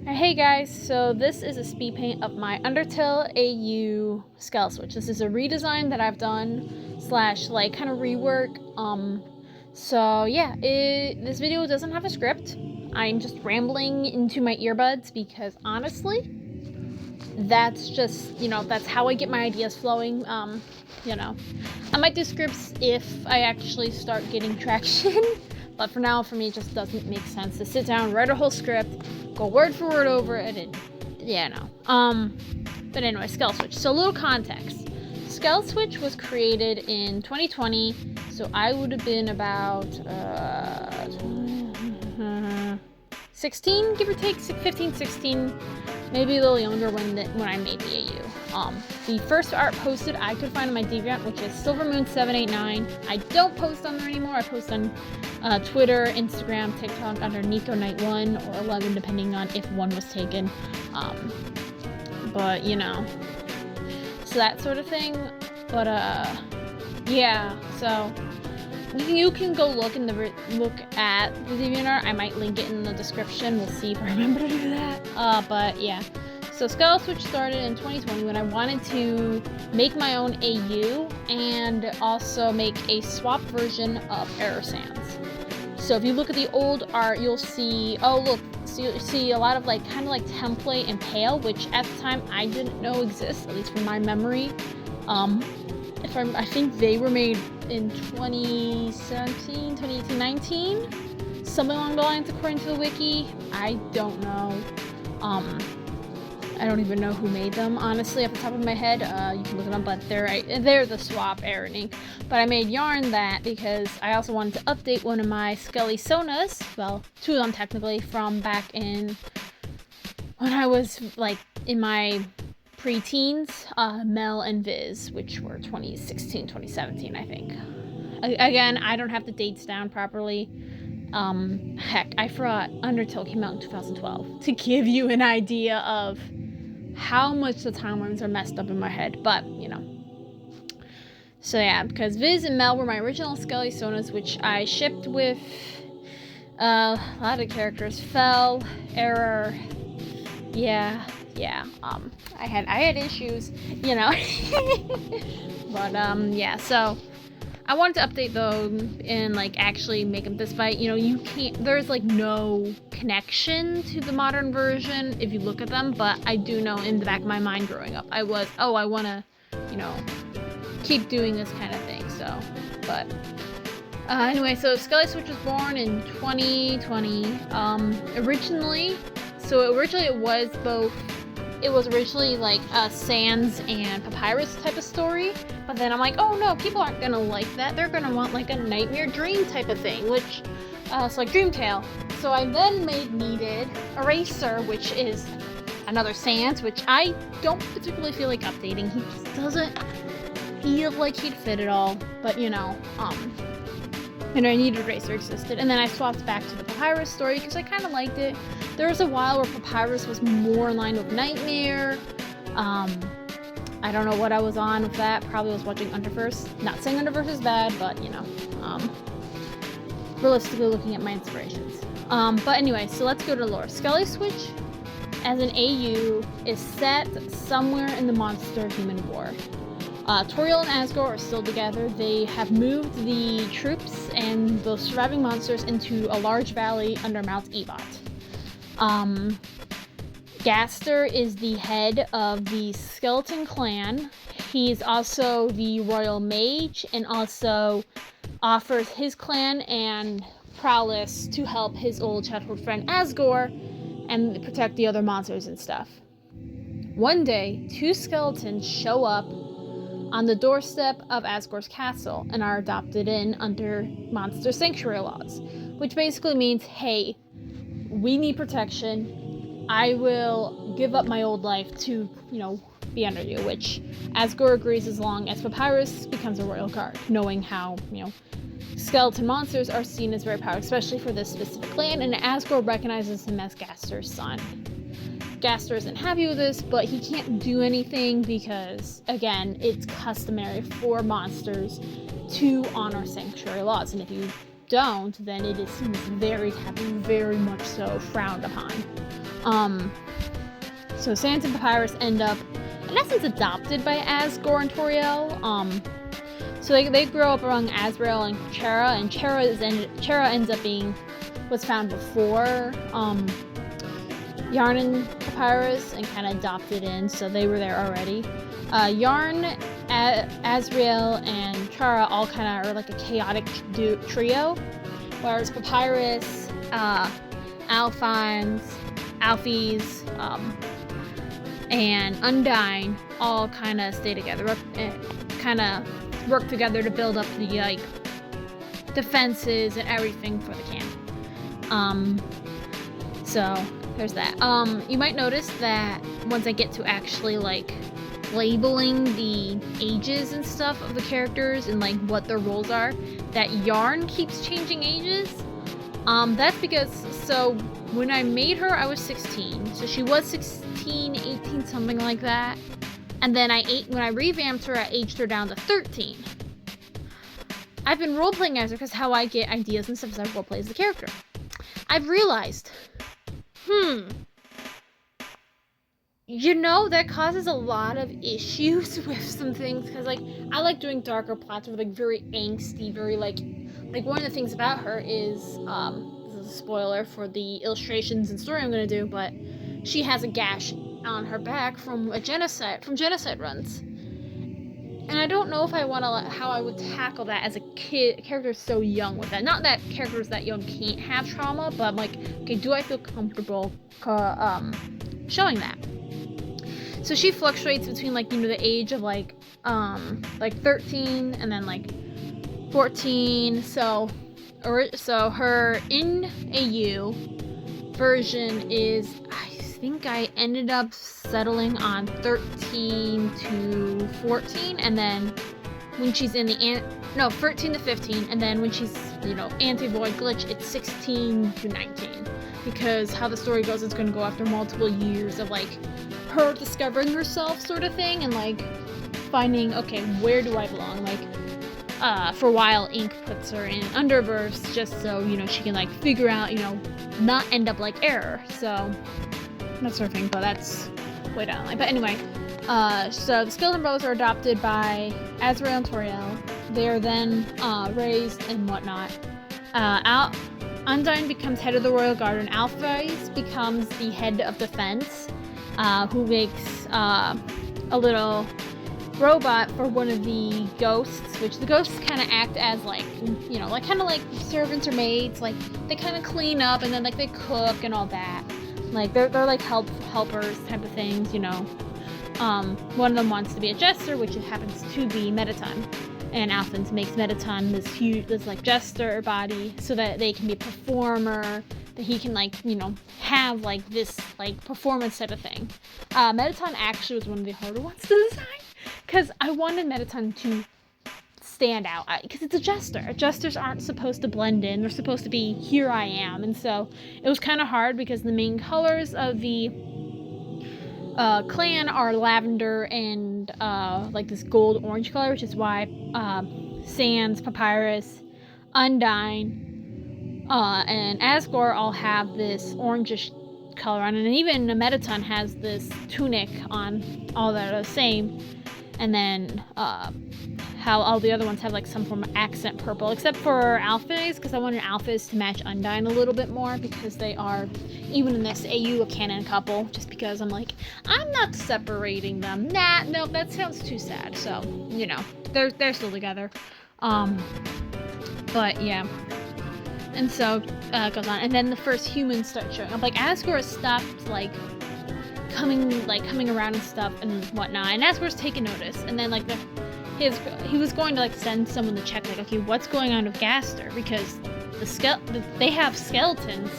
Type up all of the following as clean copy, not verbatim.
Hey guys, so this is a speed paint of my Undertale AU Skeleswitch. This is a redesign that I've done slash like kind of rework. So yeah, this video doesn't have a script. I'm just rambling into my earbuds because honestly, that's just, that's how I get my ideas flowing. I might do scripts if I actually start getting traction. But for now, for me, it just doesn't make sense to sit down, write a whole script, go word for word over it, and But anyway, Skeleswitch. So a little context. Skeleswitch was created in 2020, so I would have been about 16, give or take, 15, 16, maybe a little younger when I made the AU. The first art posted I could find on my DeviantArt, which is Silvermoon789. I don't post on there anymore. I post on Twitter, Instagram, TikTok under Nico Night 1 or 11, depending on if one was taken. But so that sort of thing. But yeah. So you can go look at the DeviantArt. I might link it in the description. We'll see if I remember to do that. But yeah. So Skeleswitch started in 2020 when I wanted to make my own AU and also make a swap version of Error Sands. So if you look at the old art, you'll see, you see a lot of kind of like template and pale, which at the time I didn't know exists, at least from my memory. I think they were made in 2017, 2018, 19, something along the lines according to the wiki. I don't know. I don't even know who made them, honestly, off the top of my head. You can look it up, but they're the swap Error ink. But I made yarn that because I also wanted to update one of my Skelessonas, well, two of them technically, from back in when I was in my pre-teens, Mel and Viz, which were 2016, 2017, I think. Again, I don't have the dates down properly. Heck, I forgot Undertale came out in 2012 to give you an idea of how much the timelines are messed up in my head, but so yeah, because Viz and Mel were my original Skelessonas, which I shipped with a lot of characters. Fell, Error, yeah. I had issues, but yeah. So I wanted to update them and actually make them this fight. You can't. There's no connection to the modern version if you look at them, but I do know in the back of my mind growing up, I want to, keep doing this kind of thing. So, but anyway, so Skeleswitch was born in 2020. Originally it was both. It was originally a Sans and Papyrus type of story, but then I'm like, oh no, people aren't gonna like that. They're gonna want a nightmare dream type of thing, which it's like Dream Tale. So I then made Needed Eraser, which is another Sans, which I don't particularly feel like updating. He just doesn't feel like he'd fit at all, but I Needed Eraser existed, and then I swapped back to the Papyrus story because I kind of liked it. There was a while where Papyrus was more in line with Nightmare. I don't know what I was on with that. Probably was watching Underverse. Not saying Underverse is bad, but realistically looking at my inspirations. But anyway, so let's go to lore. Skeleswitch as an AU is set somewhere in the monster-human war. Toriel and Asgore are still together. They have moved the troops and the surviving monsters into a large valley under Mount Ebot. Gaster is the head of the skeleton clan. He's also the royal mage and also offers his clan and prowess to help his old childhood friend Asgore and protect the other monsters and stuff. One day, two skeletons show up on the doorstep of Asgore's castle and are adopted in under monster sanctuary laws, which basically means, hey, we need protection. I will give up my old life to, be under you, which Asgore agrees as long as Papyrus becomes a royal guard, knowing how, skeleton monsters are seen as very powerful, especially for this specific land, and Asgore recognizes him as Gaster's son. Gaster isn't happy with this, but he can't do anything because, again, it's customary for monsters to honor sanctuary laws, and if you don't, then it is very much so frowned upon. So Sans and Papyrus end up, in essence, adopted by Asgore and Toriel. So they grow up among Azrael and Chera, and Chera ends up being what's found before Yarn and Papyrus, and kind of adopted in, so they were there already. Yarn, Azrael, and Chara all kind of are like a chaotic trio, whereas Papyrus, Alphys, and Undyne all kind of stay together, kind of work together to build up the like defenses and everything for the camp. So there's that. You might notice that once I get to actually like labeling the ages and stuff of the characters and like what their roles are, that Yarn keeps changing ages. That's because, so when I made her, I was 16. So she was 16, 18, something like that. And then when I revamped her, I aged her down to 13. I've been role-playing as her because how I get ideas and stuff is I role-play as the character. I've realized, that causes a lot of issues with some things, because like I like doing darker plots with like very angsty, very like one of the things about her is this is a spoiler for the illustrations and story I'm gonna do, but she has a gash on her back from genocide runs, and I don't know if I want to how I would tackle that as a character so young with that. Not that characters that young can't have trauma, but I'm like, okay, do I feel comfortable showing that? So she fluctuates between like the age of like 13 and then like 14. So her in AU version is, I think I ended up settling on 13 to 14, and then when she's in the 13 to 15, and then when she's anti-void glitch, it's 16 to 19, because how the story goes, it's going to go after multiple years of like her discovering herself sort of thing, and like finding, okay, where do I belong? Like for a while Ink puts her in Underverse just so she can like figure out, not end up like Error, so that sort of thing. But that's way down the line. But anyway, so the Skeleton Brothers are adopted by Azrael and Toriel. They are then raised and whatnot. Undyne becomes head of the Royal Guard, and Alphys becomes the head of defense, who makes a little robot for one of the ghosts, which the ghosts kind of act as like, like kind of like servants or maids. Like they kind of clean up, and then like they cook and all that. Like they're like helpers type of things, One of them wants to be a jester, which happens to be Mettaton, and Alphys makes Mettaton this like jester body so that they can be a performer, that he can like have like this like performance type of thing. Mettaton actually was one of the harder ones to design, because I wanted Mettaton to stand out, because it's a jester. Jesters aren't supposed to blend in, they're supposed to be here I am, and so it was kind of hard because the main colors of the clan are lavender and like this gold orange color, which is why Sans, Papyrus, Undyne, and Asgore all have this orangish color on it, and even Mettaton has this tunic on, all that are the same. And then how all the other ones have like some form of accent purple, except for Alphys, because I wanted Alphys to match Undyne a little bit more, because they are, even in this AU, a canon couple, just because I'm like, I'm not separating them. No, that sounds too sad. So, they're still together. But yeah. And so it goes on. And then the first humans start showing up. Like Asgore stopped like coming around and stuff and whatnot, and Asgore's taking notice, and then like he was going to like send someone to check like, okay, what's going on with Gaster, because they have skeletons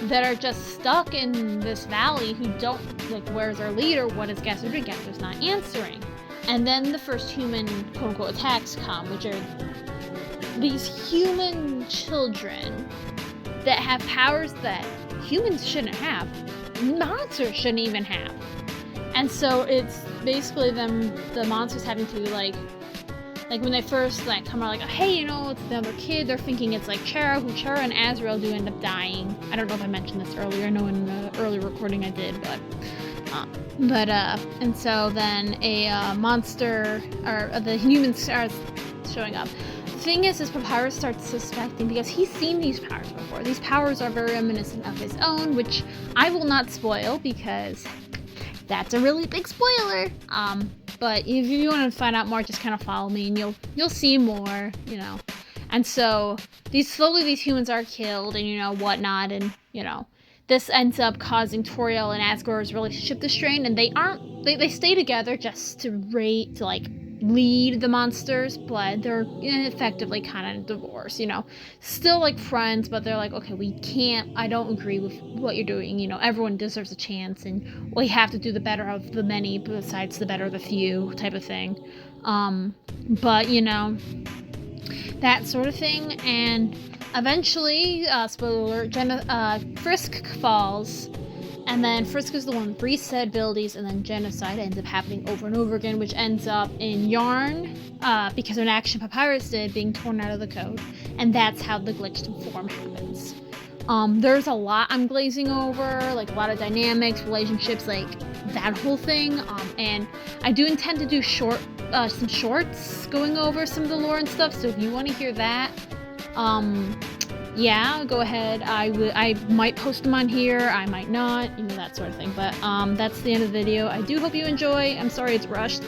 that are just stuck in this valley who don't like, where's our leader, what is Gaster doing? Gaster's not answering. And then the first human quote unquote attacks come, which are these human children that have powers that humans shouldn't have, monsters shouldn't even have. And so it's basically the monsters having to like like when they first like come out, like, hey, you know, it's the other kid, they're thinking it's like Chara, who Chara and Azrael do end up dying. I don't know if I mentioned this earlier. I know in the early recording I did, but and so then a monster, or the humans starts showing up. The thing is Papyrus starts suspecting because he's seen these powers before. These powers are very reminiscent of his own, which I will not spoil because that's a really big spoiler. But if you want to find out more, just kind of follow me and you'll see more, you know. And so these humans are killed and, you know, whatnot, and, you know, this ends up causing Toriel and Asgore's relationship to strain, and they stay together just to like lead the monsters, but they're effectively kind of divorced, you know. Still like friends, but they're like, okay, I don't agree with what you're doing, you know, everyone deserves a chance, and we have to do the better of the many besides the better of the few type of thing. But, you know, that sort of thing, and eventually, spoiler alert, Frisk falls, and then Frisk is the one with reset abilities, and then genocide ends up happening over and over again, which ends up in Yarn, because of an action Papyrus did, being torn out of the code, and that's how the glitched form happens. There's a lot I'm glazing over, like a lot of dynamics, relationships, like that whole thing, and I do intend to do some shorts going over some of the lore and stuff, so if you want to hear that, yeah, go ahead. I might post them on here, I might not, you know, that sort of thing. But that's the end of the video. I do hope you enjoy. I'm sorry it's rushed.